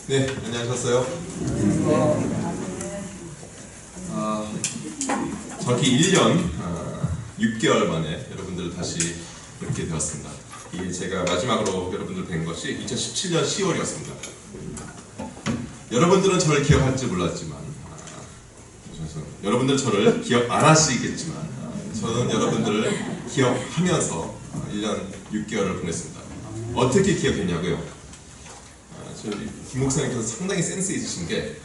네, 안녕하셨어요? 정확히 1년 6개월 만에 여러분들을 다시 뵙게 되었습니다. 이게 제가 마지막으로 여러분들 뵌 것이 2017년 10월이었습니다. 여러분들은 저를 기억할지 몰랐지만 여러분들 저를 기억 안 하시겠지만 저는 여러분들을 기억하면서 1년 6개월을 보냈습니다. 어떻게 기억했냐고요? 김 목사님께서 상당히 센스 있으신 게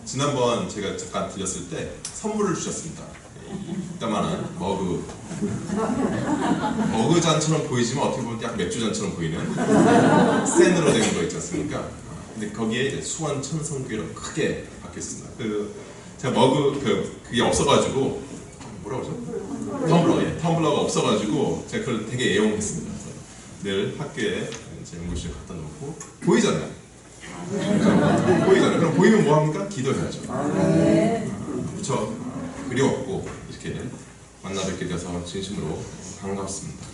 지난번 제가 잠깐 들렸을 때 선물을 주셨습니다. 이따만한 머그잔처럼 보이지만 어떻게 보면 약 맥주잔처럼 보이는 스탠으로 된 거 있지 않습니까? 근데 거기에 수원 천성교회로 크게 박혔습니다. 제가 그게 없어가지고 뭐라고 하죠? 텀블러가 없어가지고 제가 그걸 되게 애용했습니다. 그래서 늘 학교에 제 연구실에 갖다 놓고 보이잖아요. 보이잖아요. 그럼 보이면 뭐 합니까? 기도해야죠. 그렇죠. 그리웠고 이렇게 만나 뵙게 돼서 진심으로 반갑습니다.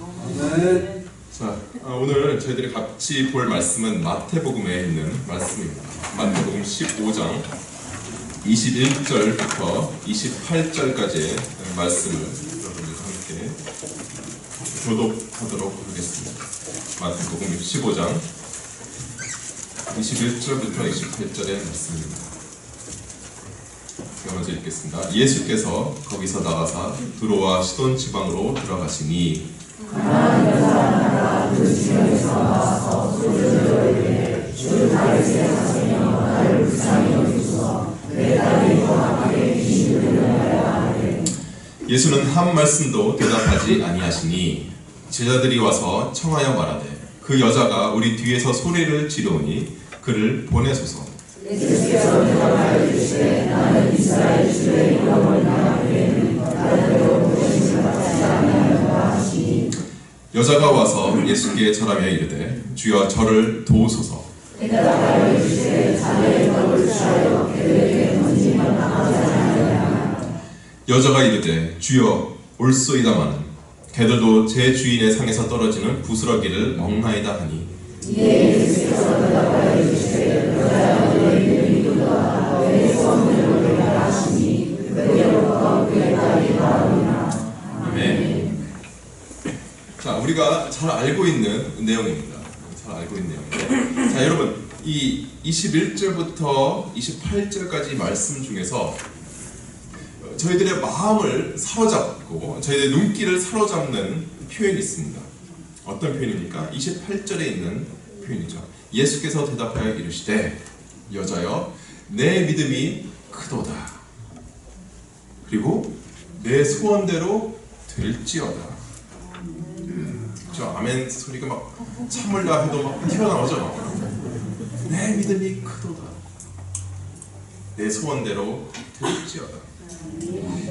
자, 오늘 저희들이 같이 볼 말씀은 마태복음에 있는 말씀입니다. 마태복음 15장 21절부터 28절까지의 말씀을 여러분들과 함께 교독하도록 하겠습니다. 마태복음 15장 21절부터 28절의 말씀입니다. 제가 먼저 읽겠습니다. 예수께서 거기서 나가사 두로와 시돈 지방으로 들어가시니 그 지역에서 나와서 소리를 주 다윗의 자손이여 나를 불쌍히 여기소서 내 딸이 거룩하게 귀신을 들려하라 하되 예수는 한 말씀도 대답하지 아니하시니 제자들이 와서 청하여 말하되 그 여자가 우리 뒤에서 소리를 지르오니 그를 보내소서. 예수께서 대답하여 이르시되 나는 이스라엘 주의 이름을 나에게는 나를 보내심을 받지 아니하였다 하시니 여자가 와서 예수께 절하며 이르되 주여 저를 도우소서. 대답하여 이르시되 자네의 떡을 취하여 개들에게 던지면 당하지 아니하리라. 여자가 이르되 주여 올소이다마는 개들도 제 주인의 상에서 떨어지는 부스러기를 먹나이다 하니 이에 예수께서 대답하여 이르시되 여자야 너의 믿음이 크도다 내 소원대로 되리라 하시니 그때로부터 그의 딸이 나으리라. 아멘. 자, 우리가 잘 알고 있는 내용입니다. 잘 알고 있는 내용인데, 자 여러분 이 21절부터 28절까지 말씀 중에서 저희들의 마음을 사로잡고 저희들의 눈길을 사로잡는 표현이 있습니다. 어떤 표현입니까? 28절에 있는 표현이죠. 예수께서 대답하여 이르시되 여자여 내 믿음이 크도다. 그리고 내 소원대로 될지어다. 그렇죠? 아멘 소리가 막 참을라 해도 막 튀어나오죠. 내 믿음이 크도다. 내 소원대로 될지어다.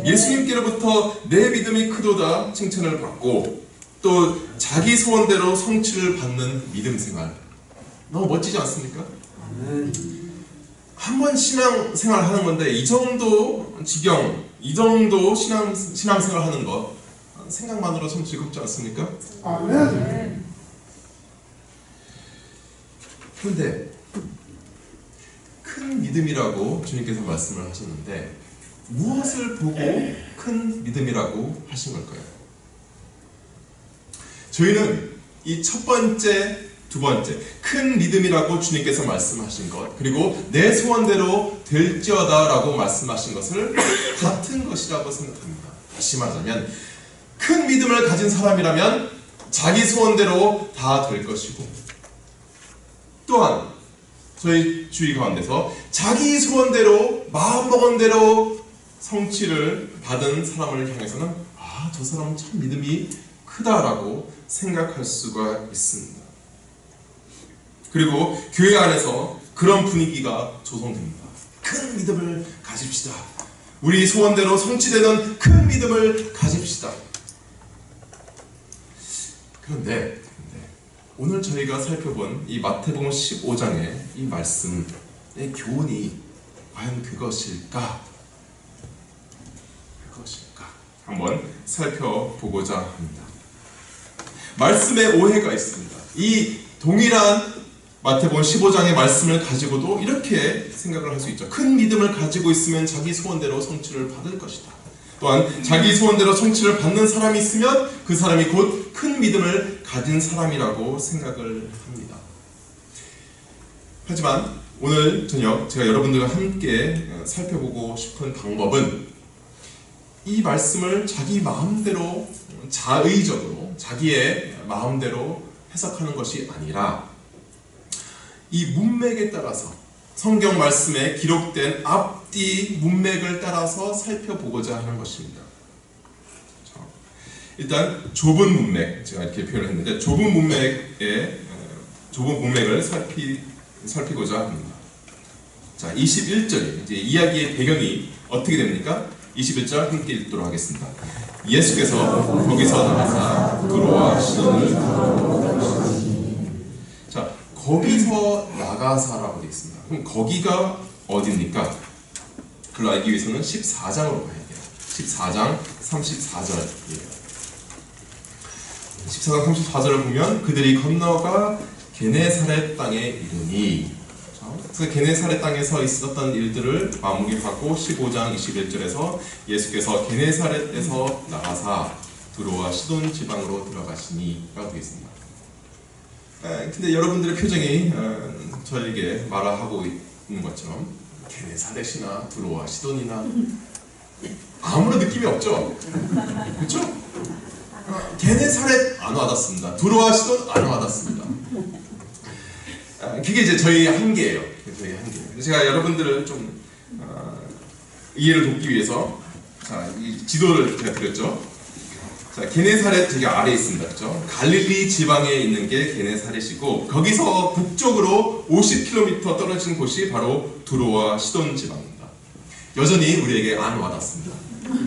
예수님께로부터 내 믿음이 크도다 칭찬을 받고 또 자기 소원대로 성취를 받는 믿음 생활, 너무 멋지지 않습니까? 한 번 신앙생활 하는 건데 이 정도 지경, 이 정도 신앙생활 하는 것 생각만으로 참 즐겁지 않습니까? 그런데 큰 믿음이라고 주님께서 말씀을 하셨는데 무엇을 보고 큰 믿음이라고 하신 걸까요? 저희는 이 첫 번째, 두 번째 큰 믿음이라고 주님께서 말씀하신 것, 그리고 내 소원대로 될지어다 라고 말씀하신 것을 같은 것이라고 생각합니다. 다시 말하자면 큰 믿음을 가진 사람이라면 자기 소원대로 다 될 것이고, 또한 저희 주의 가운데서 자기 소원대로 마음먹은 대로 성취를 받은 사람을 향해서는 저 사람은 참 믿음이 크다라고 생각할 수가 있습니다. 그리고 교회 안에서 그런 분위기가 조성됩니다. 큰 믿음을 가집시다. 우리 소원대로 성취되는 큰 믿음을 가집시다. 그런데 오늘 저희가 살펴본 이 마태복음 15장의 이 말씀의 교훈이 과연 그것일까? 한번 살펴보고자 합니다. 말씀에 오해가 있습니다. 이 동일한 마태복음 15장의 말씀을 가지고도 이렇게 생각을 할 수 있죠. 큰 믿음을 가지고 있으면 자기 소원대로 성취를 받을 것이다. 또한 자기 소원대로 성취를 받는 사람이 있으면 그 사람이 곧 큰 믿음을 가진 사람이라고 생각을 합니다. 하지만 오늘 저녁 제가 여러분들과 함께 살펴보고 싶은 방법은 이 말씀을 자기 마음대로 자의적으로 자기의 마음대로 해석하는 것이 아니라 이 문맥에 따라서 성경 말씀에 기록된 앞뒤 문맥을 따라서 살펴보고자 하는 것입니다. 일단 좁은 문맥, 제가 이렇게 표현을 했는데 좁은 문맥을 살피고자 합니다. 자, 21절에 이제 이야기의 배경이 어떻게 됩니까? 21절 함께 읽도록 하겠습니다. 예수께서 거기서 나가사 두로와 시돈을 자, 거기서 나가사라고 되어 있습니다. 그럼 거기가 어디입니까? 그걸 알기 위해서는 14장으로 가야 돼요. 14장 34절이에요. 14장 34절을 보면 그들이 건너가 게네사렛 땅에 이르니, 그래서 게네사렛 땅에서 있었던 일들을 마무리하고 15장 21절에서 예수께서 게네사렛에서 나가사 두로와 시돈 지방으로 들어가시니라고 되어 있습니다. 근데 여러분들의 표정이 저에게 말하고 있는 것처럼 게네사렛이나 두로와 시돈이나 아무런 느낌이 없죠? 그렇죠? 게네사렛 안 와닿습니다. 두로와 시돈 안 와닿습니다. 그게 이제 저희 한계예요. 저희 한계. 제가 여러분들을 좀 이해를 돕기 위해서 자, 이 지도를 제가 드렸죠. 자, 게네사렛 저기 아래에 있습니다. 그렇죠? 갈릴리 지방에 있는 게 게네사렛이고 거기서 북쪽으로 50km 떨어진 곳이 바로 두로와 시돈 지방입니다. 여전히 우리에게 안 와닿습니다.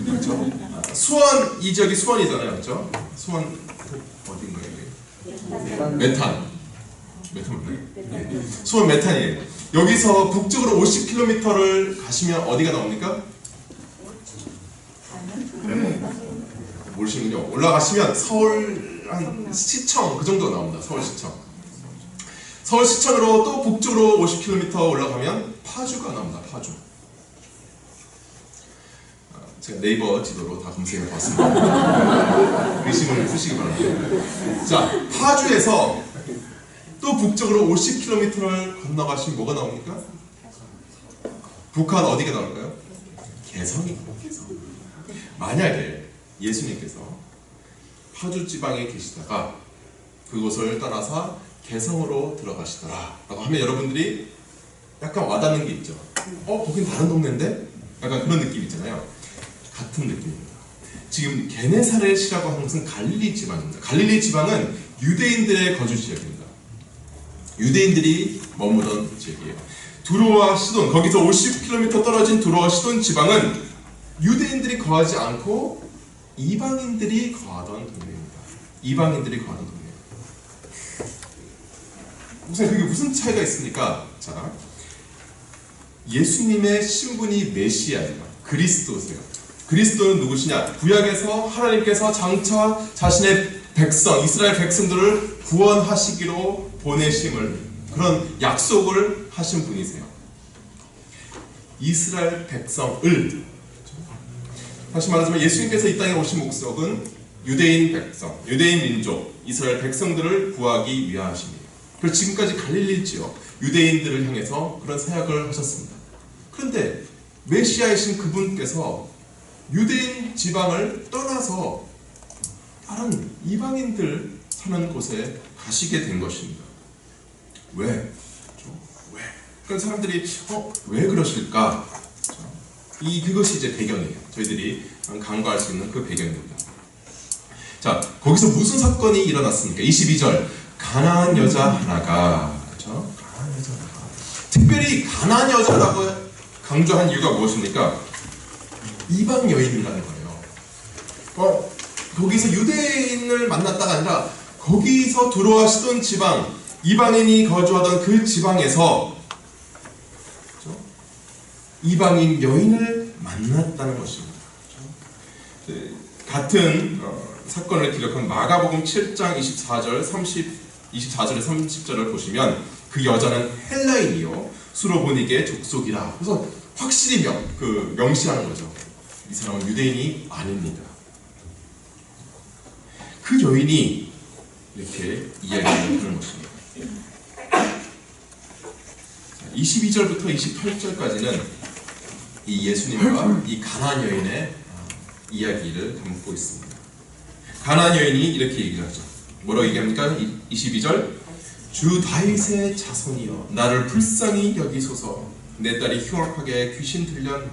그렇죠? 수원, 이 지역이 수원이잖아요. 그렇죠? 수원 어딘가요? 메탄 맞나요? 네. 수원 메탄이에요. 여기서 북쪽으로 50km를 가시면 어디가 나옵니까? 네. 모르시는군요. 올라가시면 서울 한 시청 그 정도가 나옵니다. 서울시청. 서울시청으로 또 북쪽으로 50km 올라가면 파주가 나옵니다. 파주. 제가 네이버 지도로 다 검색해 봤습니다. 의심을 푸시기 바랍니다. 자, 파주에서 또 북쪽으로 50km를 건너가시면 뭐가 나옵니까? 북한 어디가 나올까요? 개성입니다. 개성. 만약에 예수님께서 파주 지방에 계시다가 그곳을 떠나서 개성으로 들어가시더라 라고 하면 여러분들이 약간 와닿는 게 있죠. 거긴 다른 동네인데? 약간 그런 느낌 있잖아요. 같은 느낌입니다. 지금 게네사렛이라고 하는 것은 갈릴리 지방입니다. 갈릴리 지방은 유대인들의 거주 지역입니다. 유대인들이 머무던 지역이에요. 두로와 시돈, 거기서 50km 떨어진 두로와 시돈 지방은 유대인들이 거하지 않고 이방인들이 거하던 동네입니다. 이방인들이 거하던 동네예요. 우선 그게 무슨 차이가 있습니까? 자, 예수님의 신분이 메시아예요. 그리스도세요. 그리스도는 누구시냐? 구약에서 하나님께서 장차 자신의 백성, 이스라엘 백성들을 구원하시기로 보내심을, 그런 약속을 하신 분이세요. 이스라엘 백성을, 다시 말하자면 예수님께서 이 땅에 오신 목적은 유대인 백성, 유대인 민족, 이스라엘 백성들을 구하기 위하십니다. 그래서 지금까지 갈릴리 지역 유대인들을 향해서 그런 사역을 하셨습니다. 그런데 메시아이신 그분께서 유대인 지방을 떠나서 다른 이방인들 사는 곳에 가시게 된 것입니다. 왜? 왜? 그런 사람들이 왜 그러실까? 그것이 이제 배경이에요. 저희들이 간과할 수 있는 그 배경입니다. 자, 거기서 무슨 사건이 일어났습니까? 22절, 가나안 여자 하나가, 그렇죠? 가나안 여자 하나가. 특별히 가나안 여자라고 강조한 이유가 무엇입니까? 이방 여인이라는 거예요. 거기서 유대인을 만났다가 아니라 거기서 두로와 시돈 지방, 이방인이 거주하던 그 지방에서, 그렇죠? 이방인 여인을 만났다는 것입니다. 그렇죠? 같은 사건을 기록한 마가복음 7장 24절에 30절을 보시면 그 여자는 헬라인이요 수로보니게의 족속이라. 그래서 확실히 명시하는 거죠. 이 사람은 유대인이 아닙니다. 그 여인이 이렇게 이야기를 하는 것입니다. 22절부터 28절까지는 이 예수님과 이 가나안 여인의 이야기를 담고 있습니다. 가나안 여인이 이렇게 얘기를 하죠. 뭐라고 얘기합니까? 22절, 주 다윗의 자손이여 나를 불쌍히 여기소서, 내 딸이 흉악하게 귀신 들려나이다.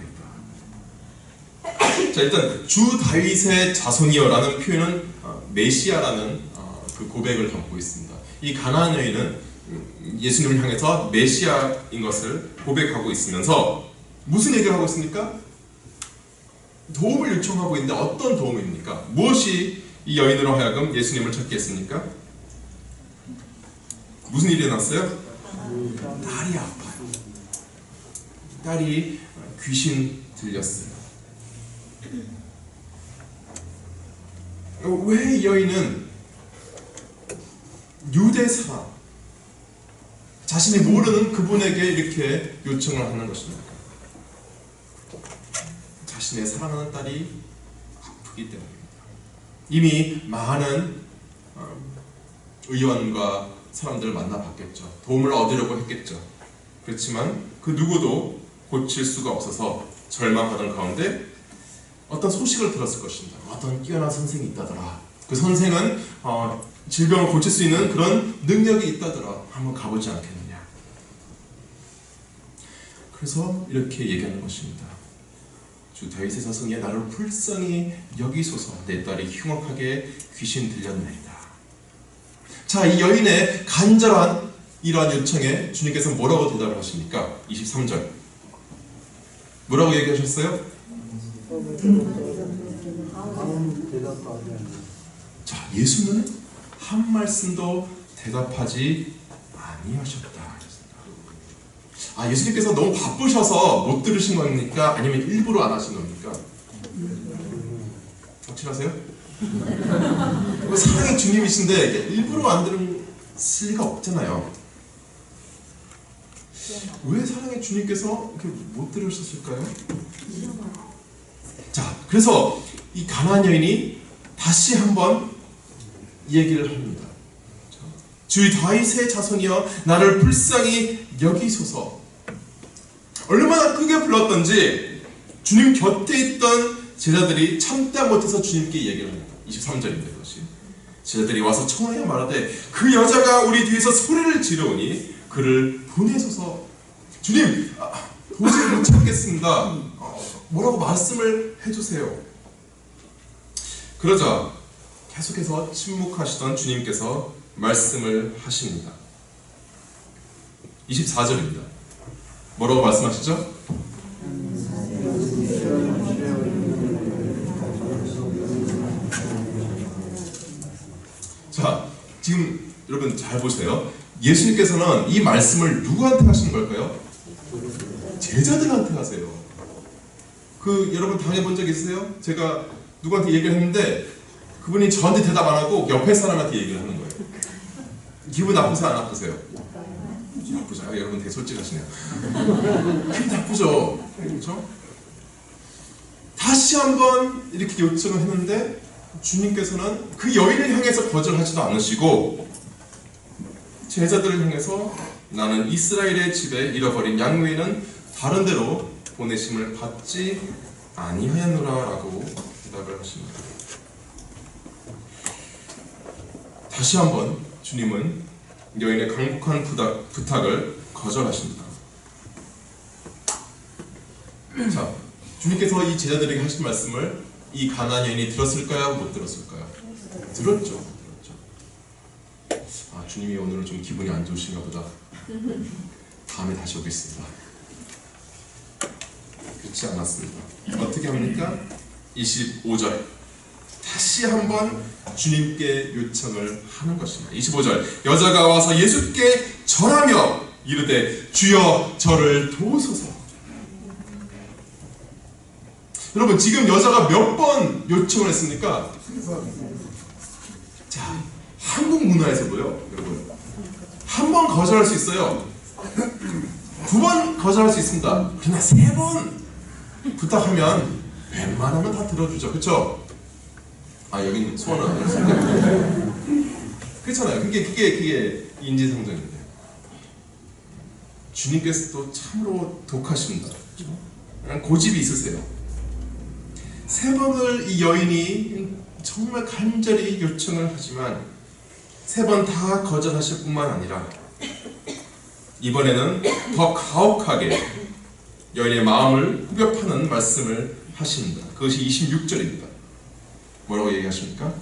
자, 일단 주 다윗의 자손이여라는 표현은 메시아라는 그 고백을 담고 있습니다. 이 가나안 여인은 예수님을 향해서 메시아인 것을 고백하고 있으면서 무슨 얘기를 하고 있습니까? 도움을 요청하고 있는데 어떤 도움입니까? 무엇이 이 여인으로 하여금 예수님을 찾게 했습니까? 무슨 일이 났어요? 딸이 아파요. 딸이 귀신 들렸어요. 왜 이 여인은 유대 사람, 자신이 모르는 그분에게 이렇게 요청을 하는 것입니까? 자신의 사랑하는 딸이 아프기 때문입니다. 이미 많은 의원과 사람들을 만나봤겠죠. 도움을 얻으려고 했겠죠. 그렇지만 그 누구도 고칠 수가 없어서 절망하던 가운데 어떤 소식을 들었을 것입니다. 어떤 뛰어난 선생이 있다더라. 그 선생은 질병을 고칠 수 있는 그런 능력이 있다더라. 한번 가보지 않겠느냐. 그래서 이렇게 얘기하는 것입니다. 주 다윗의 자손이여 나를 불쌍히 여기소서, 내 딸이 흉악하게 귀신 들렸나이다. 자, 이 여인의 간절한 이러한 요청에 주님께서 뭐라고 대답을 하십니까? 23절 뭐라고 얘기하셨어요? 자, 예수는 한 말씀도 대답하지 아니하셨다. 예수님께서 너무 바쁘셔서 못 들으신 겁니까? 아니면 일부러 안 하신 겁니까? 확실하세요? 사랑의 주님이신데 일부러 안 들으실 리가 없잖아요. 왜 사랑의 주님께서 이렇게 못 들으셨을까요? 자, 그래서 이 가나안 여인이 다시 한번 얘기를 합니다. 주 다윗의 자손이여 나를 불쌍히 여기소서. 얼마나 크게 불렀던지 주님 곁에 있던 제자들이 참다 못해서 주님께 얘기를 합니다. 23절입니다. 그것이 제자들이 와서 청하여 말하되 그 여자가 우리 뒤에서 소리를 지르오니 그를 보내소서. 주님, 도저히 못 참겠습니다. 뭐라고 말씀을 해주세요. 그러자 계속해서 침묵하시던 주님께서 말씀을 하십니다. 24절입니다. 뭐라고 말씀하시죠? 자, 지금 여러분 잘 보세요. 예수님께서는 이 말씀을 누구한테 하시는 걸까요? 제자들한테 하세요. 여러분 당해본 적 있으세요? 제가 누구한테 얘기를 했는데 그분이 저한테 대답 안 하고 옆에 사람한테 얘기를 하는 거예요. 기분 나쁘세요? 안 나쁘세요? 나쁘죠. 여러분 되게 솔직하시네요. 기분 나쁘죠? 그렇죠? 다시 한번 이렇게 요청을 했는데 주님께서는 그 여인을 향해서 거절하지도 않으시고 제자들을 향해서 나는 이스라엘의 집에 잃어버린 양 외에는 다른 데로 보내심을 받지 아니하였노라 라고 대답을 하십니다. 다시 한번 주님은 여인의 강력한 부탁을 거절하십니다. 자, 주님께서 이 제자들에게 하신 말씀을 이 가나안 여인이 들었을까요? 못 들었을까요? 들었죠. 주님이 오늘은 좀 기분이 안 좋으신가 보다. 다음에 다시 오겠습니다. 그렇지 않았습니다. 어떻게 합니까? 25절 다시 한번 주님께 요청을 하는 것입니다. 25절 여자가 와서 예수께 절하며 이르되 주여 저를 도우소서. 여러분 지금 여자가 몇 번 요청을 했습니까? 자, 한국 문화에서도요, 여러분 한 번 거절할 수 있어요. 2번 거절할 수 있습니다. 그러나 3번 부탁하면 웬만하면 다 들어주죠. 그렇죠? 아, 여기는 소원은 안 했습니다. 그렇잖아요. 그게 인지상정인데, 주님께서도 참으로 독하십니다. 그렇죠? 고집이 있으세요. 3번을 이 여인이 정말 간절히 요청을 하지만 3번 다 거절하실 뿐만 아니라 이번에는 더 가혹하게 여인의 마음을 후벼파는 말씀을 하십니다. 그것이 26절입니다. 뭐라고 얘기하십니까?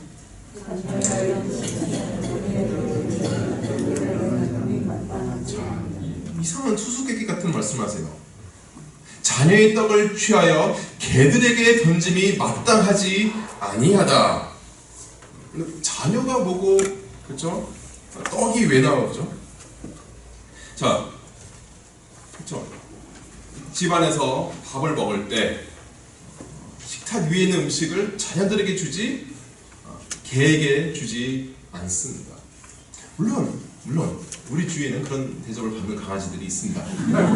자, 이상한 수수께끼 같은 말씀하세요. 자녀의 떡을 취하여 개들에게 던짐이 마땅하지 아니하다. 자녀가 뭐고, 그렇죠? 떡이 왜 나오죠? 자, 그렇죠? 집안에서 밥을 먹을 때 식탁 위에 있는 음식을 자녀들에게 주지 개에게 주지 않습니다. 물론 우리 주위에는 그런 대접을 받는 강아지들이 있습니다.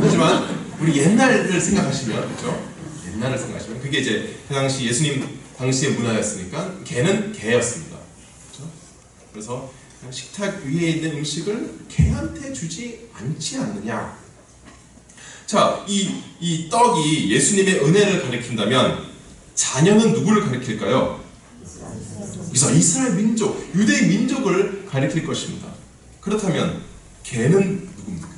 하지만 우리 옛날을 생각하시면, 그렇죠? 옛날을 생각하시면 그게 이제 그 당시 예수님 당시의 문화였으니까 개는 개였습니다. 그렇죠? 그래서 식탁 위에 있는 음식을 개한테 주지 않지 않느냐. 자, 이 떡이 예수님의 은혜를 가리킨다면 자녀는 누구를 가리킬까요? 이스라엘 민족, 유대 민족을 가리킬 것입니다. 그렇다면 개는 누굽니까?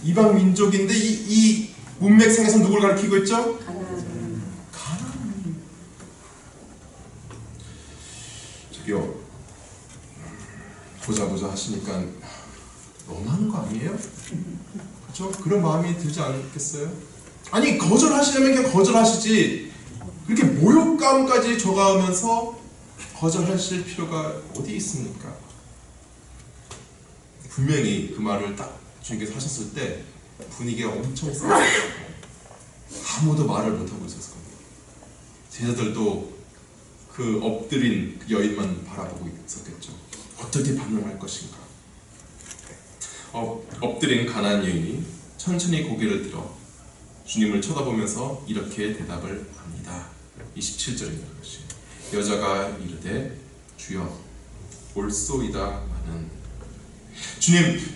이방 민족인데 이 문맥상에서 누구를 가리키고 있죠? 가나안. 저기요, 보자 하시니까 너무하는 거 아니에요? 그렇죠? 그런 마음이 들지 않겠어요? 아니, 거절하시려면 그냥 거절하시지, 그렇게 모욕감까지 줘가면서 거절하실 필요가 어디 있습니까? 분명히 그 말을 딱 주님께서 하셨을 때 분위기가 엄청 싸웠어요. 아무도 말을 못하고 있었을 겁니다. 제자들도 그 엎드린 그 여인만 바라보고 있었겠죠. 어떻게 반응할 것인가. 엎드린 가나안 여인이 천천히 고개를 들어 주님을 쳐다보면서 이렇게 대답을 합니다. 27절입니다. 여자가 이르되 주여 옳소이다마는.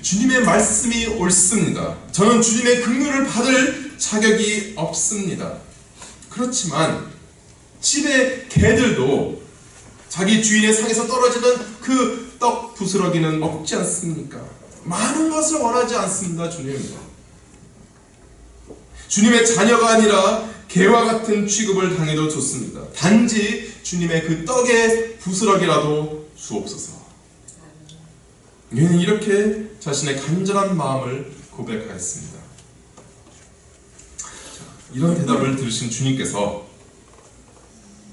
주님의 말씀이 옳습니다. 저는 주님의 긍휼을 받을 자격이 없습니다. 그렇지만 집의 개들도 자기 주인의 상에서 떨어지는 그 떡 부스러기는 먹지 않습니까? 많은 것을 원하지 않습니다. 주님의 자녀가 아니라 개와 같은 취급을 당해도 좋습니다. 단지 주님의 그 떡의 부스러기라도 주옵소서. 얘는 이렇게 자신의 간절한 마음을 고백하였습니다. 이런 대답을 들으신 주님께서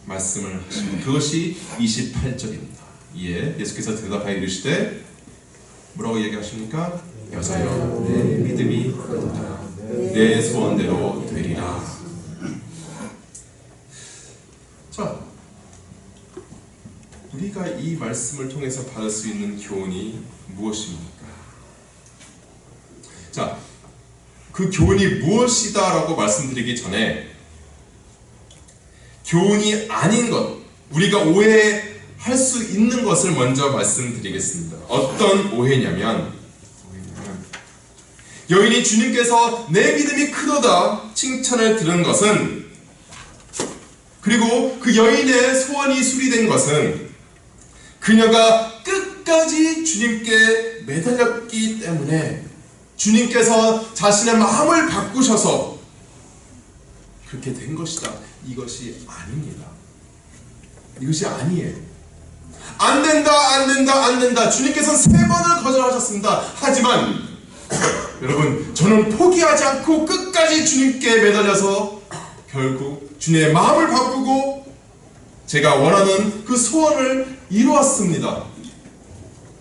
말씀을 하십니다. 그것이 28절입니다. 이에 예수께서 대답하여 이르시되 뭐라고 얘기하십니까? 여자여, 내 믿음이 크도다. 내 소원대로 되리라. 자, 우리가 이 말씀을 통해서 받을 수 있는 교훈이 무엇입니까? 자, 그 교훈이 무엇이다라고 말씀드리기 전에 교훈이 아닌 것, 우리가 오해할 수 있는 것을 먼저 말씀드리겠습니다. 어떤 오해냐면 여인이 주님께서 내 믿음이 크도다 칭찬을 들은 것은, 그리고 그 여인의 소원이 수리된 것은 그녀가 끝까지 주님께 매달렸기 때문에 주님께서 자신의 마음을 바꾸셔서 그렇게 된 것이다. 이것이 아닙니다. 이것이 아니에요. 안 된다. 주님께서 3번을 거절하셨습니다. 하지만 여러분, 저는 포기하지 않고 끝까지 주님께 매달려서 결국 주님의 마음을 바꾸고 제가 원하는 그 소원을 이루었습니다.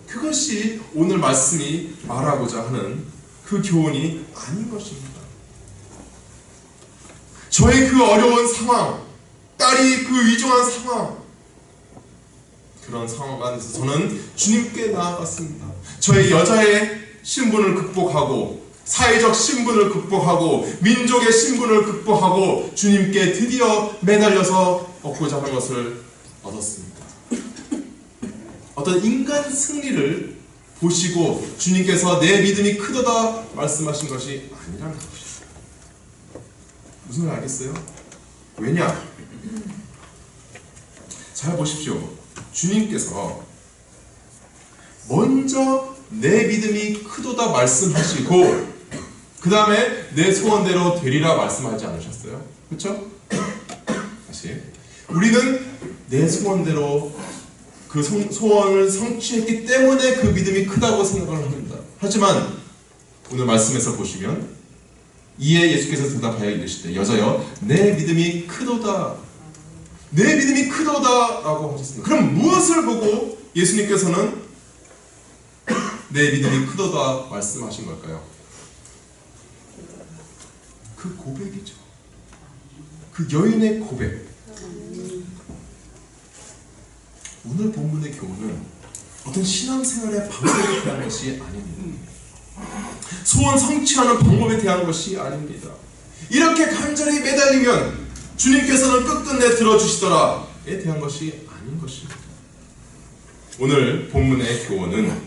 그것이 오늘 말씀이 말하고자 하는 그 교훈이 아닌 것입니다. 저의 그 어려운 상황, 딸이 그 위중한 상황, 그런 상황 안에서 저는 주님께 나아갔습니다. 저의 여자의 신분을 극복하고 사회적 신분을 극복하고 민족의 신분을 극복하고 주님께 드디어 매달려서 얻고자 하는 것을 얻었습니다. 어떤 인간 승리를 보시고 주님께서 내 믿음이 크도다 말씀하신 것이 아니라는 것이죠. 무슨 말 알겠어요? 왜냐? 잘 보십시오. 주님께서 먼저 내 믿음이 크도다 말씀하시고 그 다음에 내 소원대로 되리라 말씀하지 않으셨어요? 그렇죠? 다시 우리는 내 소원대로 그 소원을 성취했기 때문에 그 믿음이 크다고 생각을 합니다. 하지만 오늘 말씀에서 보시면 이에 예수께서 대답하여 이르시되 여자여 내 믿음이 크도다 내 믿음이 크도다 라고 하셨습니다. 그럼 무엇을 보고 예수님께서는 내 믿음이 크도다 말씀하신 걸까요? 그 고백이죠. 그 여인의 고백. 오늘 본문의 교훈은 어떤 신앙생활의 방법에 대한 것이 아닙니다. 소원 성취하는 방법에 대한 것이 아닙니다. 이렇게 간절히 매달리면 주님께서는 끝끝내 들어주시더라에 대한 것이 아닌 것입니다. 오늘 본문의 교훈은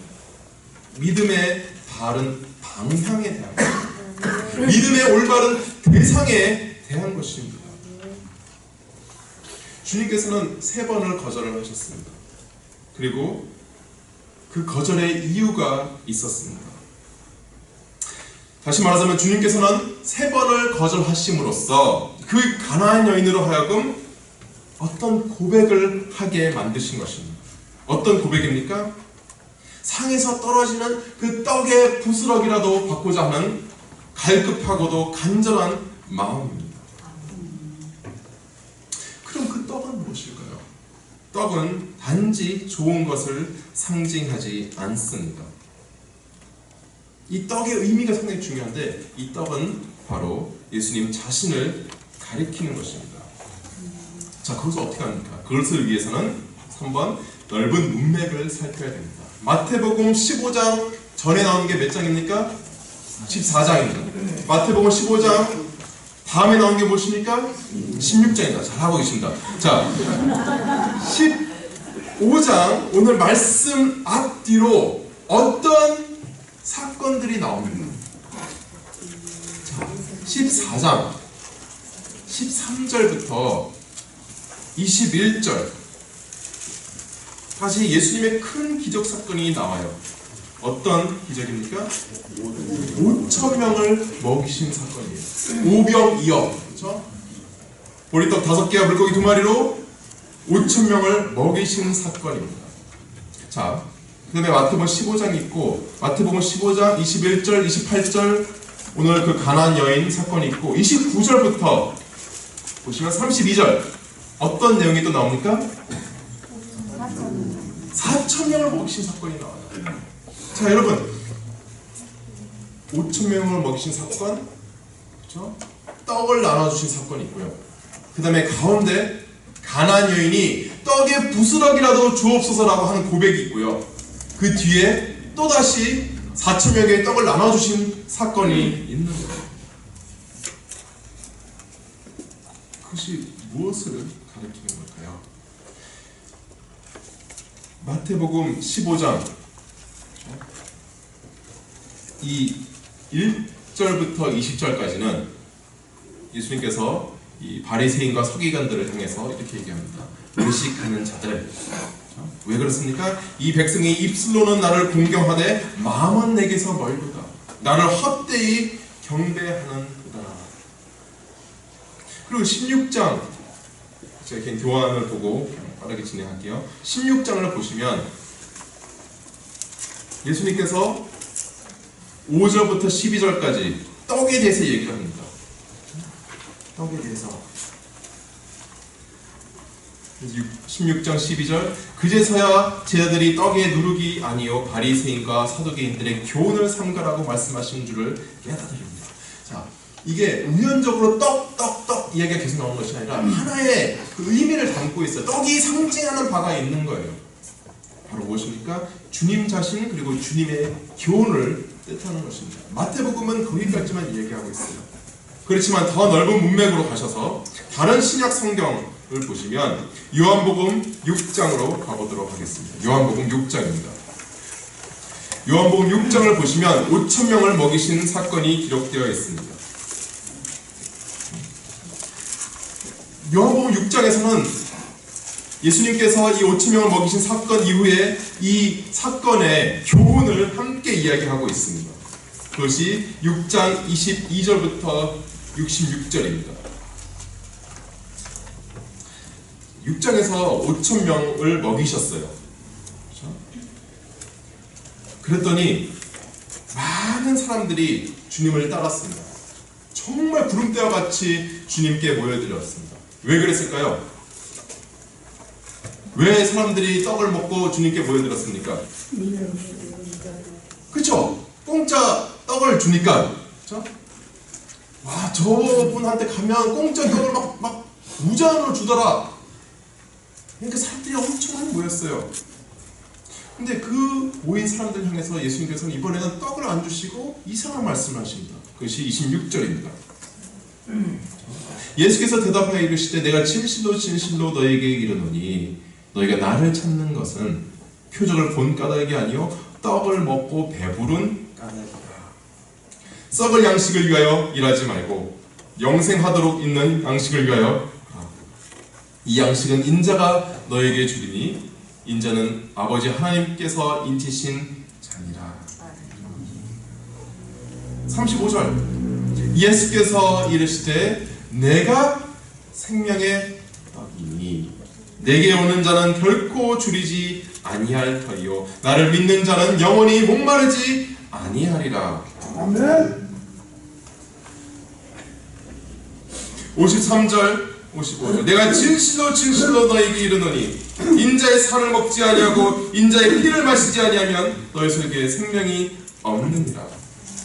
믿음의 바른 방향에 대한 것입니다. 믿음의 올바른 대상에 대한 것입니다. 주님께서는 3번을 거절을 하셨습니다. 그리고 그 거절의 이유가 있었습니다. 다시 말하자면 주님께서는 3번을 거절하심으로써 그 가나안 여인으로 하여금 어떤 고백을 하게 만드신 것입니다. 어떤 고백입니까? 상에서 떨어지는 그 떡의 부스럭이라도 받고자 하는 갈급하고도 간절한 마음입니다. 그럼 그 떡은 무엇일까요? 떡은 단지 좋은 것을 상징하지 않습니다. 이 떡의 의미가 상당히 중요한데 이 떡은 바로 예수님 자신을 가리키는 것입니다. 자, 그것을 어떻게 합니까? 그것을 위해서는 3번 넓은 문맥을 살펴야 됩니다. 마태복음 15장 전에 나오는 게 몇 장입니까? 14장입니다. 마태복음 15장 다음에 나온 게 무엇입니까? 16장입니다. 잘하고 계십니다. 자, 15장 오늘 말씀 앞뒤로 어떤 사건들이 나옵니다. 자, 14장 13절부터 21절 다시 예수님의 큰 기적 사건이 나와요. 어떤 기적입니까? 5,000명을 먹이신 사건이에요. 5병 2업, 그렇죠? 보리떡 5개와 물고기 2마리로 5,000명을 먹이신 사건입니다. 자, 그 다음에 마태복음 15장이 있고 마태복음 15장 21절, 28절 오늘 그 가나안 여인 사건이 있고 29절부터 보시면 32절 어떤 내용이 또 나옵니까? 4,000명을 먹이신 사건이 나와요. 자, 여러분 5,000명을 먹이신 사건, 그렇죠? 떡을 나눠주신 사건이 있고요. 그 다음에 가운데 가나안 여인이 떡의 부스럭이라도 주옵소서라고 하는 고백이 있고요. 그 뒤에 또다시 4,000명의 떡을 나눠주신 사건이 있는 거예요. 그것이 무엇을 가리키는 걸까요? 마태복음 15장 이 1절부터 20절까지는 예수님께서 이 바리새인과 서기관들을 향해서 이렇게 얘기합니다. 외식하는 자들, 왜 그렇습니까? 이 백성이 입술로는 나를 공경하되 마음은 내게서 멀도다. 나를 헛되이 경배하는도다. 그리고 16장 제가 개인 교환을 보고 빠르게 진행할게요. 16장을 보시면 예수님께서 5절부터 12절까지 떡에 대해서 얘기를 합니다. 떡에 대해서 16장 12절 그제서야 제자들이 떡에 누룩이 아니요 바리새인과 사두개인들의 교훈을 삼가라고 말씀하신 줄을 깨달으십니다. 자, 이게 우연적으로 떡 이야기가 계속 나오는 것이 아니라 하나의 그 의미를 담고 있어요. 떡이 상징하는 바가 있는 거예요. 바로 무엇입니까? 주님 자신 그리고 주님의 교훈을 뜻하는 것입니다. 마태복음은 거기까지만 이야기하고 있어요. 그렇지만 더 넓은 문맥으로 가셔서 다른 신약 성경을 보시면 요한복음 6장으로 가보도록 하겠습니다. 요한복음 6장입니다. 요한복음 6장을 보시면 5,000명을 먹이신 사건이 기록되어 있습니다. 요한복음 6장에서는 예수님께서 이 5,000명을 먹이신 사건 이후에 이 사건의 교훈을 함께 이야기하고 있습니다. 그것이 6장 22절부터 66절입니다. 6장에서 5,000명을 먹이셨어요. 그랬더니 많은 사람들이 주님을 따랐습니다. 정말 구름대와 같이 주님께 모여들었습니다. 왜 그랬을까요? 왜 사람들이 떡을 먹고 주님께 모여들었습니까? 그렇죠? 공짜 떡을 주니까. 그렇죠? 와, 저분한테 가면 공짜 떡을 막 무제한으로 주더라. 그러니까 사람들이 엄청 많이 모였어요. 근데 그 모인 사람들 향해서 예수님께서는 이번에는 떡을 안 주시고 이상한 말씀을 하십니다. 그것이 26절입니다. 예수께서 대답하여 이르시되 내가 진실로 진실로 너에게 이르노니 너희가 나를 찾는 것은 표적을 본 까닭이 아니요 떡을 먹고 배부른 까닭이라. 썩을 양식을 위하여 일하지 말고 영생하도록 있는 양식을 위하여 이 양식은 인자가 너에게 주리니 인자는 아버지 하나님께서 인치신 자니라. 35절 예수께서 이르시되 내가 생명의 떡이니 내게 오는 자는 결코 줄이지 아니할 터이요 나를 믿는 자는 영원히 목마르지 아니하리라. 아멘. 53절 55절 내가 진실로 진실로 너에게 이르노니 인자의 살을 먹지 아니하고 인자의 피를 마시지 아니하면 너희 속에 생명이 없느니라.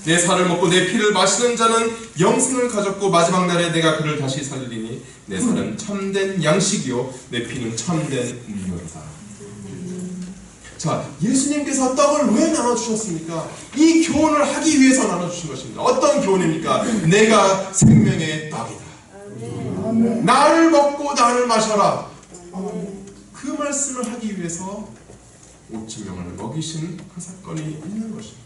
내 살을 먹고 내 피를 마시는 자는 영생을 가졌고 마지막 날에 내가 그를 다시 살리니 내 살은 참된 양식이요 내 피는 참된 음료이다. 자, 예수님께서 떡을 왜 나눠주셨습니까? 이 교훈을 하기 위해서 나눠주신 것입니다. 어떤 교훈입니까? 내가 생명의 떡이다. 나를 먹고 나를 마셔라. 그 말씀을 하기 위해서 5,000명을 먹이신 그 사건이 있는 것입니다.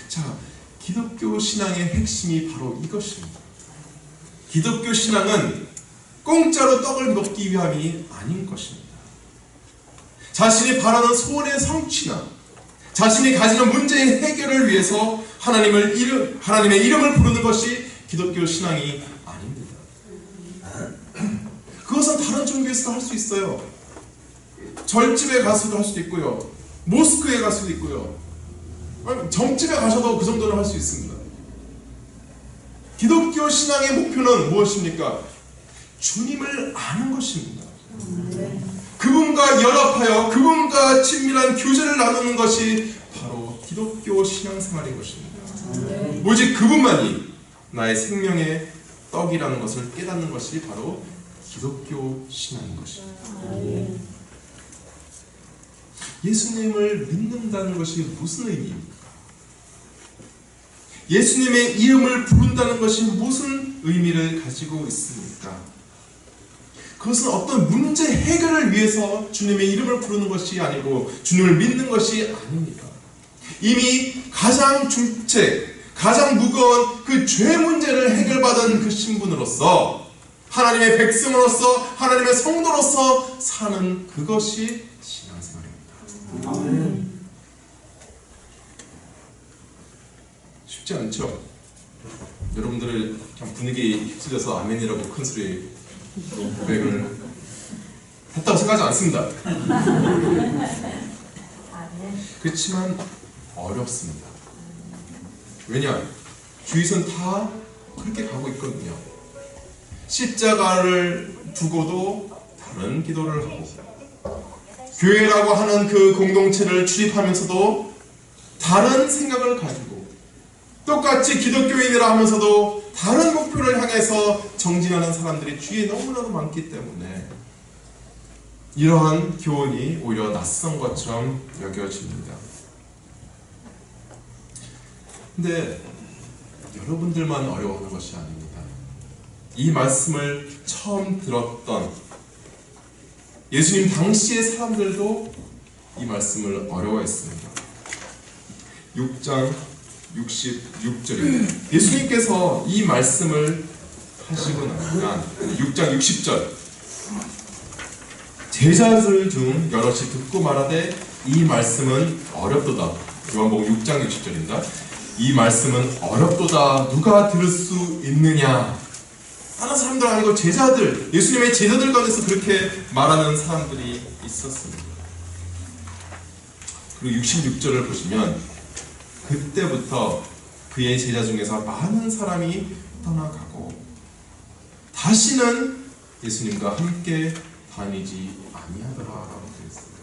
자, 기독교 신앙의 핵심이 바로 이것입니다. 기독교 신앙은 공짜로 떡을 먹기 위함이 아닌 것입니다. 자신이 바라는 소원의 성취나 자신이 가지는 문제의 해결을 위해서 하나님의 이름을 부르는 것이 기독교 신앙이 아닙니다. 그것은 다른 종교에서도 할 수 있어요. 절집에 가서도 할 수도 있고요. 모스크에 갈 수도 있고요. 점집에 가셔도 그 정도는 할 수 있습니다. 기독교 신앙의 목표는 무엇입니까? 주님을 아는 것입니다. 그분과 연합하여 그분과 친밀한 교제를 나누는 것이 바로 기독교 신앙생활인 것입니다. 오직 그분만이 나의 생명의 떡이라는 것을 깨닫는 것이 바로 기독교 신앙인 것입니다. 예수님을 믿는다는 것이 무슨 의미입니까? 예수님의 이름을 부른다는 것이 무슨 의미를 가지고 있습니까? 그것은 어떤 문제 해결을 위해서 주님의 이름을 부르는 것이 아니고 주님을 믿는 것이 아닙니다. 이미 가장 중책, 가장 무거운 그 죄 문제를 해결받은 그 신분으로서 하나님의 백성으로서 하나님의 성도로서 사는 그것이 신앙생활입니다. 아멘. 쉽지 않죠? 여러분들을 그냥 분위기 휩쓸려서 아멘이라고 큰 소리 고백을 했다고 생각하지 않습니다. 그렇지만 어렵습니다. 왜냐? 주위선 다 그렇게 가고 있거든요. 십자가를 두고도 다른 기도를 하고 교회라고 하는 그 공동체를 출입하면서도 다른 생각을 가지고 똑같이 기독교인이라 하면서도 다른 목표를 향해서 정진하는 사람들이 주위에 너무나도 많기 때문에 이러한 교훈이 오히려 낯선 것처럼 여겨집니다. 근데 여러분들만 어려워하는 것이 아닙니다. 이 말씀을 처음 들었던 예수님 당시의 사람들도 이 말씀을 어려워했습니다. 6장 66절입니다. 예수님께서 이 말씀을 하시고 나니까 6장 60절 제자들 중 여럿이 듣고 말하되 이 말씀은 어렵도다. 요한복음 6장 60절입니다. 이 말씀은 어렵도다. 누가 들을 수 있느냐. 다른 사람들 아니고 제자들, 예수님의 제자들 가운데서 그렇게 말하는 사람들이 있었습니다. 그리고 66절을 보시면 그때부터 그의 제자 중에서 많은 사람이 떠나가고 다시는 예수님과 함께 다니지 아니하더라라고 되어 있습니다.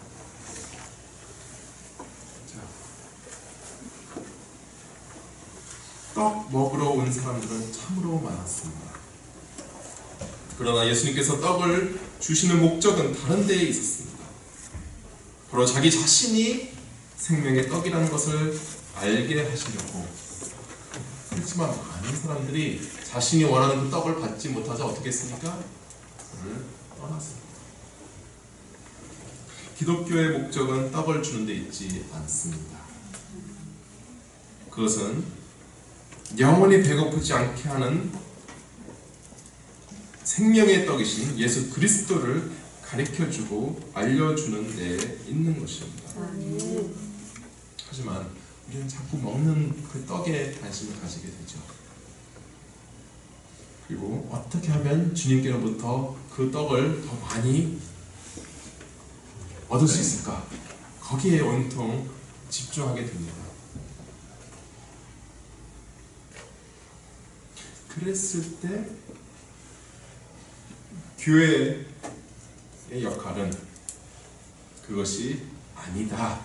떡 먹으러 온 사람들은 참으로 많았습니다. 그러나 예수님께서 떡을 주시는 목적은 다른 데에 있었습니다. 바로 자기 자신이 생명의 떡이라는 것을 알게 하시려고. 그렇지만 많은 사람들이 자신이 원하는 그 떡을 받지 못하자 어떻게 했습니까? 그를 떠났습니다. 기독교의 목적은 떡을 주는 데 있지 않습니다. 그것은 영원히 배고프지 않게 하는 생명의 떡이신 예수 그리스도를 가르쳐주고 알려주는 데 있는 것입니다. 하지만 우리는 자꾸 먹는 그 떡에 관심을 가지게 되죠. 그리고 어떻게 하면 주님께로부터 그 떡을 더 많이 얻을 수 있을까? 거기에 온통 집중하게 됩니다. 그랬을 때 교회의 역할은 그것이 아니다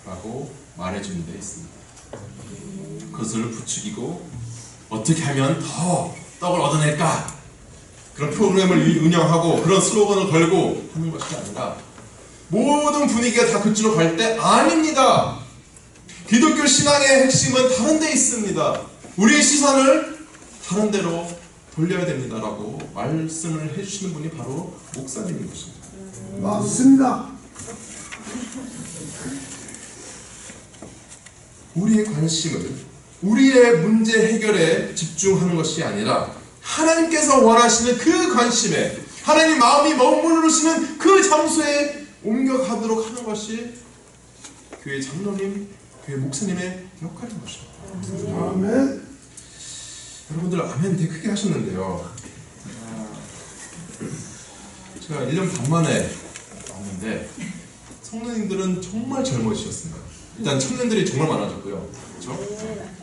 라고 말해주는 데 있습니다. 그것을 부추기고 어떻게 하면 더 떡을 얻어낼까? 그런 프로그램을 운영하고 그런 슬로건을 걸고 하는 것이 아니라 모든 분위기가 다 그쪽으로 갈 때 아닙니다. 기독교 신앙의 핵심은 다른 데 있습니다. 우리의 시선을 다른 데로 돌려야 됩니다라고 말씀을 해주시는 분이 바로 목사님인 것입니다. 맞습니다. 우리의 관심을 우리의 문제 해결에 집중하는 것이 아니라 하나님께서 원하시는 그 관심에 하나님 마음이 머무르시는 그 장소에 옮겨가도록 하는 것이 교회 장로님, 교회 목사님의 역할인 것입니다. 아멘. 여러분들 아멘 되게 크게 하셨는데요. 제가 1년 반 만에 왔는데 성도님들은 정말 젊으셨습니다. 일단 청년들이 정말 많아졌고요. 그렇죠?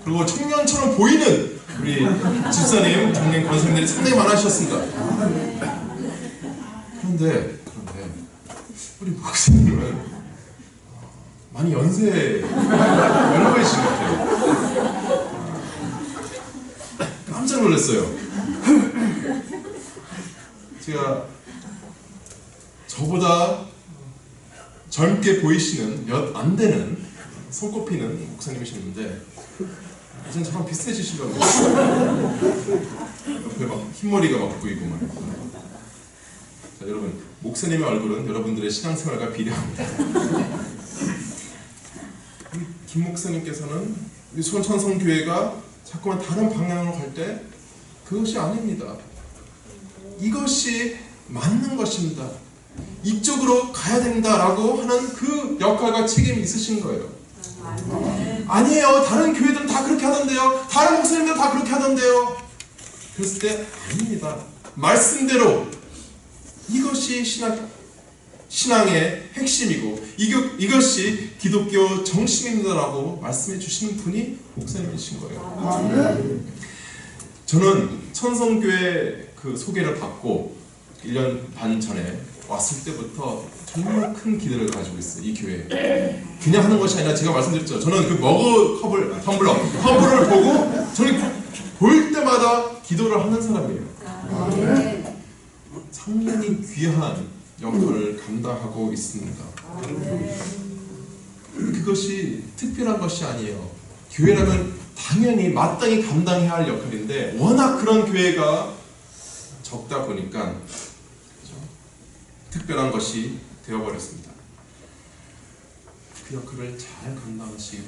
그리고 청년처럼 보이는 우리 집사님, 장님, 권사님들이 상당히 많아지셨습니다. 그런데 우리 목사님은 많이 연세인 것 같아요. 깜짝 놀랐어요. 제가 저보다 젊게 보이시는 몇 안 되는 손꼽히는 목사님이셨는데 이젠 저랑 비슷해지시려고 옆에 막 흰머리가 막 보이고 막. 자, 여러분 목사님의 얼굴은 여러분들의 신앙생활과 비례합니다. 김 목사님께서는 우리 수원천성교회가 자꾸만 다른 방향으로 갈 때 그것이 아닙니다. 이것이 맞는 것입니다. 이쪽으로 가야 된다라고 하는 그 역할과 책임이 있으신 거예요. 아니에요. 다른 교회들은 다 그렇게 하던데요. 다른 목사님들 다 그렇게 하던데요. 그랬을 때 아닙니다. 말씀대로 이것이 신앙의 핵심이고 이것이 기독교 정신입니다라고 말씀해 주시는 분이 목사님이신 거예요. 저는 천성교회 그 소개를 받고 1년 반 전에 왔을 때부터 정말 큰 기대를 가지고 있어요. 이 교회에. 그냥 하는 것이 아니라 제가 말씀드렸죠. 저는 그 텀블러를 보고 저는 볼 때마다 기도를 하는 사람이에요. 상당히 귀한 역할을 감당하고 있습니다. 그것이 특별한 것이 아니에요. 교회라면 당연히 마땅히 감당해야 할 역할인데 워낙 그런 교회가 적다 보니까 그렇죠? 특별한 것이 되어버렸습니다. 그 역할을 잘 감당하시기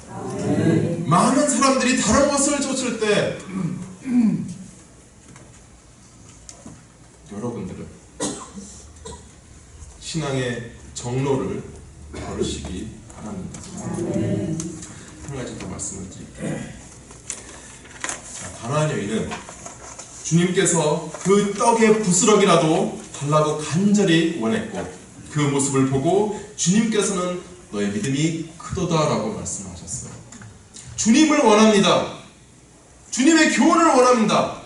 바랍니다. 많은 사람들이 다른 것을 쫓을 때 여러분들은 신앙의 정로를 걸으시기 바랍니다. 한 가지 더 말씀을 드릴게요. 가나안 여인은 주님께서 그 떡의 부스럭이라도 달라고 간절히 원했고 그 모습을 보고 주님께서는 너의 믿음이 크도다라고 말씀하셨어요. 주님을 원합니다. 주님의 교훈을 원합니다.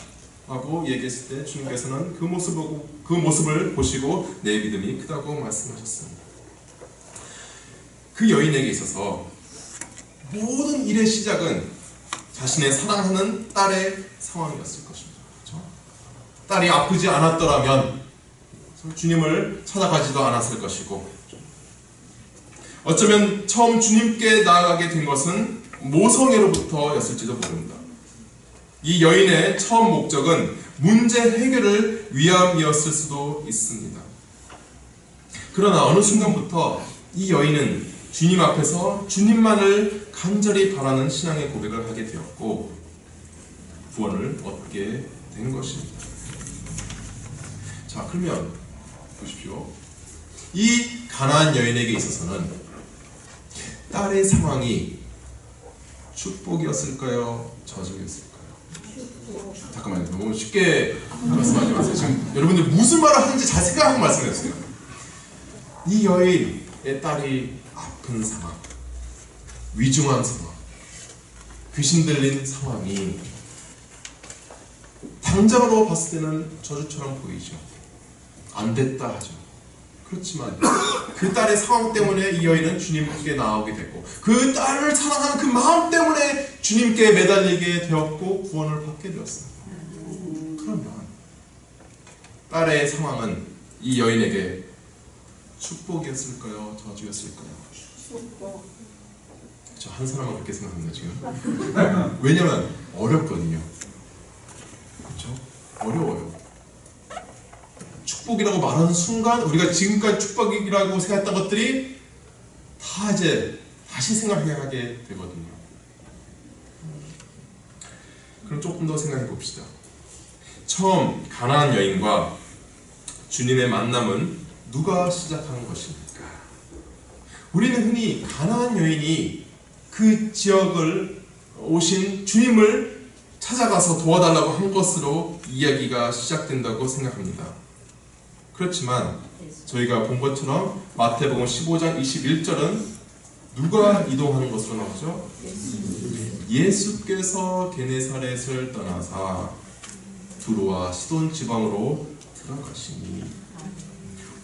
라고 얘기했을 때 주님께서는 그 모습을 보시고 내 믿음이 크다고 말씀하셨습니다. 그 여인에게 있어서 모든 일의 시작은 자신의 사랑하는 딸의 상황이었을 것입니다. 그렇죠? 딸이 아프지 않았더라면 주님을 찾아가지도 않았을 것이고 어쩌면 처음 주님께 나아가게 된 것은 모성애로부터였을지도 모릅니다. 이 여인의 처음 목적은 문제 해결을 위함이었을 수도 있습니다. 그러나 어느 순간부터 이 여인은 주님 앞에서 주님만을 간절히 바라는 신앙의 고백을 하게 되었고 구원을 얻게 된 것입니다. 자, 그러면 보십시오. 이 가나안 여인에게 있어서는 딸의 상황이 축복이었을까요? 저주였을까요? 잠깐만요. 너무 쉽게 말씀하지 마세요. 지금 여러분들 무슨 말을 하는지 잘 생각하고 말씀해주세요. 이 여인의 딸이 아픈 상황, 위중한 상황, 귀신 들린 상황이 당장으로 봤을 때는 저주처럼 보이죠. 안 됐다 하죠. 그렇지만 그 딸의 상황 때문에 이 여인은 주님께 나오게 됐고 그 딸을 사랑하는 그 마음 때문에 주님께 매달리게 되었고 구원을 받게 되었습니다. 그러면 딸의 상황은 이 여인에게 축복이었을까요? 저주였을까요? 축복. 저 한 사람은 그렇게 생각합니다 지금. 왜냐면 어렵거든요. 그렇죠? 어려워요. 축복이라고 말하는 순간 우리가 지금까지 축복이라고 생각했던 것들이 다 이제 다시 생각하게 되거든요. 그럼 조금 더 생각해 봅시다. 처음 가나안 여인과 주님의 만남은 누가 시작한 것입니까? 우리는 흔히 가나안 여인이 그 지역을 오신 주님을 찾아가서 도와달라고 한 것으로 이야기가 시작된다고 생각합니다. 그렇지만 저희가 본 것처럼 마태복음 15장 21절은 누가 이동하는 것으로 나오죠? 예수께서 게네사렛을 떠나사 두로와 시돈 지방으로 들어가시니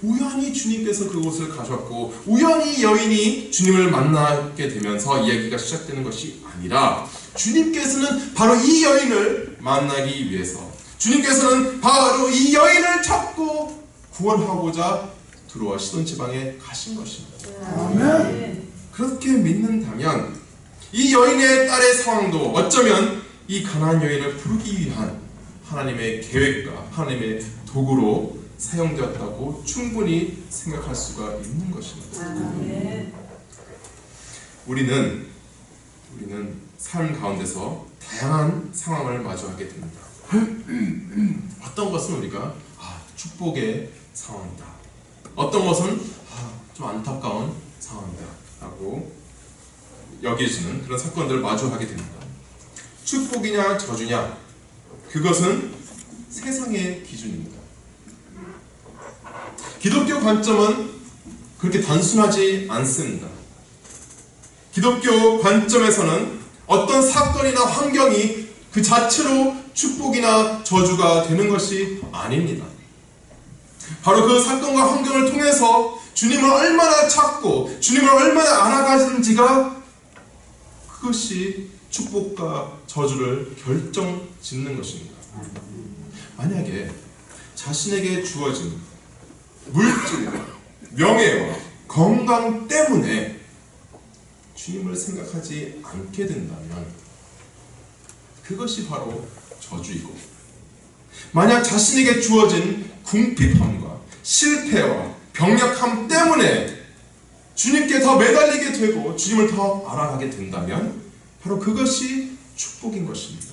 우연히 주님께서 그곳을 가셨고 우연히 여인이 주님을 만나게 되면서 이야기가 시작되는 것이 아니라 주님께서는 바로 이 여인을 만나기 위해서 주님께서는 바로 이 여인을 찾고 구원하고자 두로와 시돈 지방에 가신 것입니다. 아멘. 그렇게 믿는다면 이 여인의 딸의 상황도 어쩌면 이 가나안 여인을 부르기 위한 하나님의 계획과 하나님의 도구로 사용되었다고 충분히 생각할 수가 있는 것입니다. 우리는 삶 가운데서 다양한 상황을 마주하게 됩니다. 어떤 것은 우리가 축복의 상황이다. 어떤 것은 좀 안타까운 상황이다 라고 여겨지는 그런 사건들을 마주하게 됩니다. 축복이냐 저주냐 그것은 세상의 기준입니다. 기독교 관점은 그렇게 단순하지 않습니다. 기독교 관점에서는 어떤 사건이나 환경이 그 자체로 축복이나 저주가 되는 것이 아닙니다. 바로 그 사건과 환경을 통해서 주님을 얼마나 찾고 주님을 얼마나 알아가는지가 그것이 축복과 저주를 결정짓는 것입니다. 만약에 자신에게 주어진 물질과 명예와 건강 때문에 주님을 생각하지 않게 된다면 그것이 바로 저주이고, 만약 자신에게 주어진 궁핍함과 실패와 병약함 때문에 주님께 더 매달리게 되고 주님을 더 알아가게 된다면 바로 그것이 축복인 것입니다.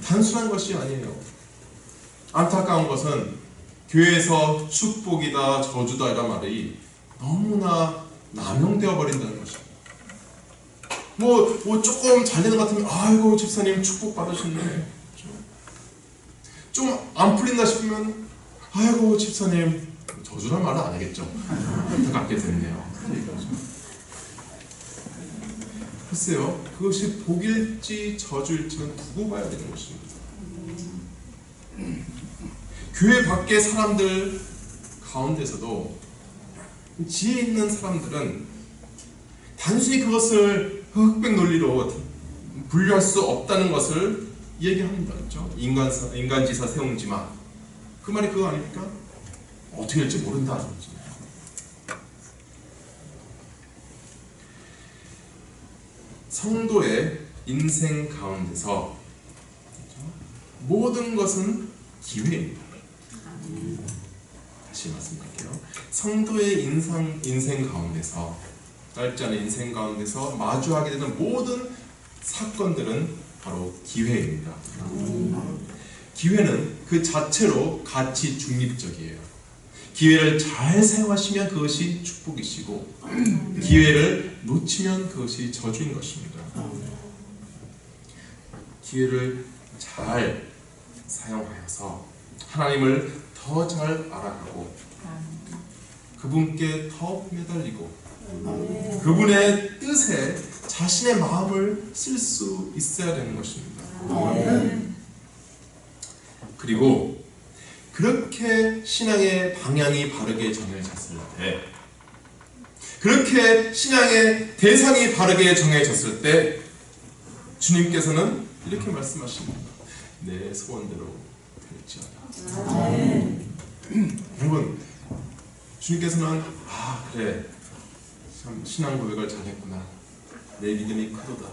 단순한 것이 아니에요. 안타까운 것은 교회에서 축복이다 저주다 이런 말이 너무나 남용되어 버린다는 것입니다. 뭐 조금 잘 되는 것 같으면 아이고 집사님 축복 받으셨네. 좀 안 풀린다 싶으면 아이고 집사님, 저주란 말은 안 하겠죠. 안타깝게 됐네요. 글쎄요, 그것이 복일지 저주일지는 두고 봐야 되는 것입니다. 교회 밖의 사람들 가운데서도 지혜 있는 사람들은 단순히 그것을 흑백 논리로 분류할 수 없다는 것을 얘기합니다. 그렇죠? 인간지사 세웅지마. 그 말이 그거 아닙니까? 어떻게 될지 모른다. 성도의 인생 가운데서 모든 것은 기회입니다. 다시 말씀드릴게요. 성도의 인생 가운데서, 짧지 않은 인생 가운데서 마주하게 되는 모든 사건들은 바로 기회입니다. 기회는 그 자체로 가치 중립적이에요. 기회를 잘 사용하시면 그것이 축복이시고 기회를 놓치면 그것이 저주인 것입니다. 기회를 잘 사용하여서 하나님을 더 잘 알아가고 그분께 더 매달리고 그분의 뜻에 자신의 마음을 쓸 수 있어야 되는 것입니다. 그리고 그렇게 신앙의 방향이 바르게 정해졌을 때, 그렇게 신앙의 대상이 바르게 정해졌을 때 주님께서는 이렇게 말씀하십니다. 내 소원대로 될지어다. 여러분, 주님께서는 그래, 참 신앙 고백을 잘했구나, 내 믿음이 크도다,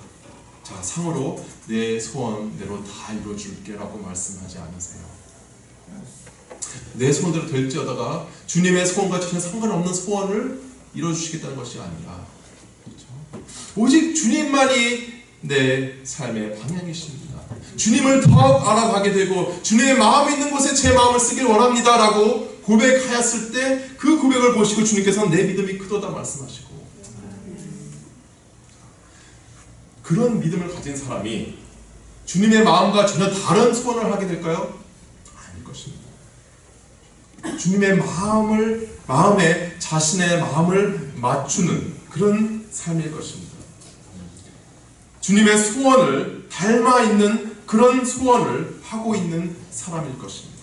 자 상으로 내 소원대로 다 이루어줄게 라고 말씀하지 않으세요. 내 소원대로 될지어다가 주님의 소원과 전혀 상관없는 소원을 이루어주시겠다는 것이 아니라, 그렇죠? 오직 주님만이 내 삶의 방향이십니다. 주님을 더 알아가게 되고 주님의 마음이 있는 곳에 제 마음을 쓰길 원합니다 라고 고백하였을 때 그 고백을 보시고 주님께서는 내 믿음이 크도다 말씀하시고, 그런 믿음을 가진 사람이 주님의 마음과 전혀 다른 소원을 하게 될까요? 아닐 것입니다. 주님의 마음에 자신의 마음을 맞추는 그런 삶일 것입니다. 주님의 소원을 닮아 있는 그런 소원을 하고 있는 사람일 것입니다.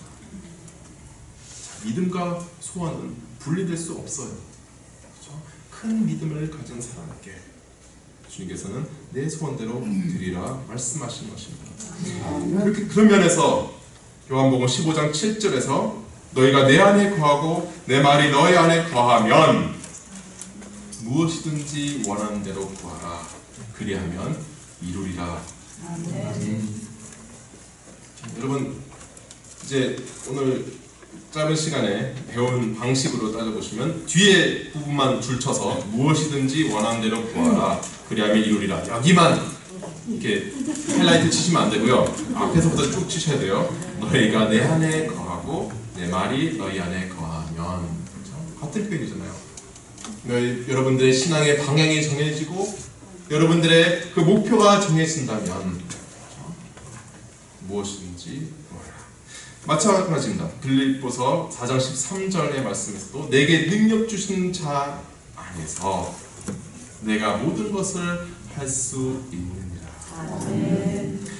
자, 믿음과 소원은 분리될 수 없어요. 그렇죠? 큰 믿음을 가진 사람에게 주님께서는 내 소원대로 드리라 말씀하신 것입니다. 그런 면에서 요한복음 15장 7절에서 너희가 내 안에 거하고 내 말이 너희 안에 거하면 무엇이든지 원하는 대로 구하라. 그리하면 이루리라. 여러분, 이제 오늘 짧은 시간에 배운 방식으로 따져보시면 뒤에 부분만 줄쳐서 무엇이든지 원하는 대로 구하라. 그리하면 이루리라. 여기만 이렇게 하이라이트 치시면 안 되고요. 앞에서부터 쭉 치셔야 돼요. 너희가 내 안에 거하고 내 말이 너희 안에 거하면. 그렇죠? 같은 표현이잖아요. 여러분들의 신앙의 방향이 정해지고 여러분들의 그 목표가 정해진다면, 그렇죠? 무엇이든지 마찬가지입니다. 빌립보서 4장 13절의 말씀에서도 내게 능력 주신 자 안에서 내가 모든 것을 할 수 있느니라.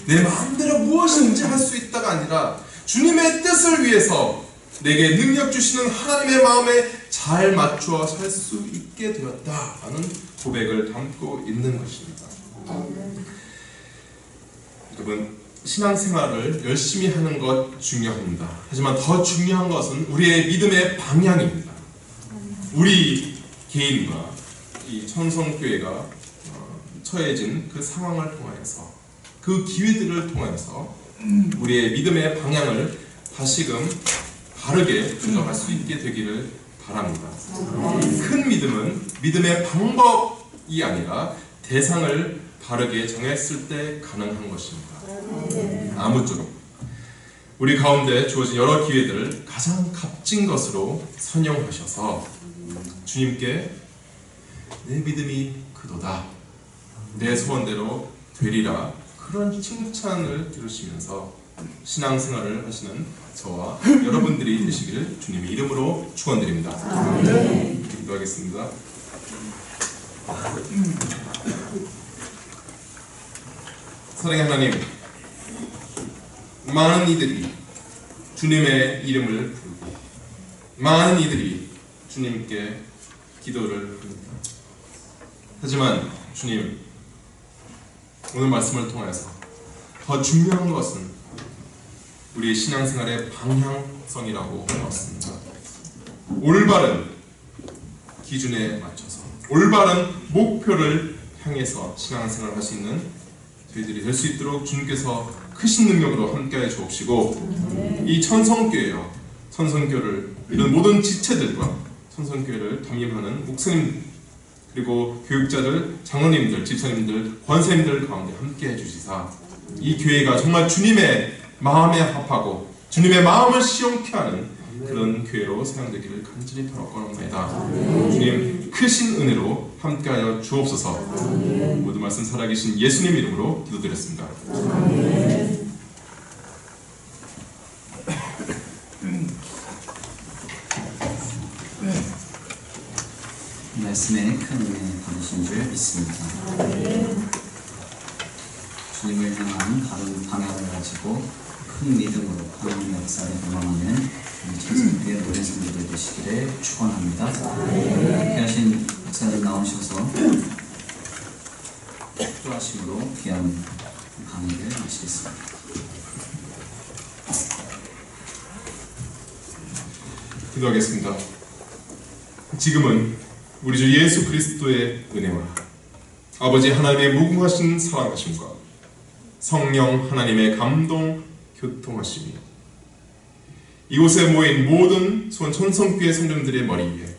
내 마음대로 무엇인지 할 수 있다가 아니라 주님의 뜻을 위해서 내게 능력 주시는 하나님의 마음에 잘 맞추어 살 수 있게 되었다라는 고백을 담고 있는 것입니다. 여러분, 신앙생활을 열심히 하는 것 중요합니다. 하지만 더 중요한 것은 우리의 믿음의 방향입니다. 우리 개인과 이 천성교회가 처해진 그 상황을 통하여서, 그 기회들을 통해서 우리의 믿음의 방향을 다시금 바르게 조정할 수 있게 되기를 바랍니다. 큰 믿음은 믿음의 방법이 아니라 대상을 바르게 정했을 때 가능한 것입니다. 아무쪼록 우리 가운데 주어진 여러 기회들을 가장 값진 것으로 선용하셔서 주님께 내 믿음이 그도다, 내 소원대로 되리라, 그런 칭찬을 들으시면서 신앙생활을 하시는 저와 여러분들이 되시기를 주님의 이름으로 축원드립니다. 기도하겠습니다. 사랑의 하나님, 많은 이들이 주님의 이름을 부르고 많은 이들이 주님께 기도를 합니다. 하지만 주님, 오늘 말씀을 통해서 더 중요한 것은 우리의 신앙생활의 방향성이라고 하였습니다. 올바른 기준에 맞춰서 올바른 목표를 향해서 신앙생활을 할 수 있는 저희들이 될 수 있도록 주님께서 크신 능력으로 함께해 주옵시고, 이 천성교회와 천성교를 이런 모든 지체들과 천성교회를 담임하는 목사님, 그리고 교육자들, 장로님들, 집사님들, 권사님들 가운데 함께해 주시사 이 교회가 정말 주님의 마음에 합하고 주님의 마음을 시원케 하는 그런 교회로 사용되기를 간절히 바라옵나이다. 주님 크신 은혜로 함께하여 주옵소서. 모든 말씀 살아계신 예수님 이름으로 기도드렸습니다. 말씀에 큰 은혜 받으신 줄 믿습니다. 주님을 향한 바른 방향을 가지고 큰 믿음으로 하나님의 역사를 경험하는 천성교회 노래 선배들 되시기를 축원합니다. 이렇게 하신 목사님 나오셔서 축도하심으로 귀한 강의를 마치겠습니다. 기도하겠습니다. 지금은 우리 주 예수 그리스도의 은혜와 아버지 하나님의 무궁하신 사랑하심과 성령 하나님의 감동 교통하심이 이곳에 모인 모든 천성교회 성도들의 머리 위에,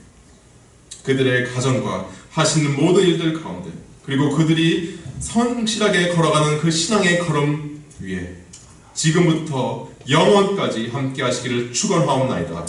그들의 가정과 하시는 모든 일들 가운데, 그리고 그들이 성실하게 걸어가는 그 신앙의 걸음 위에 지금부터 영원까지 함께 하시기를 축원하옵나이다.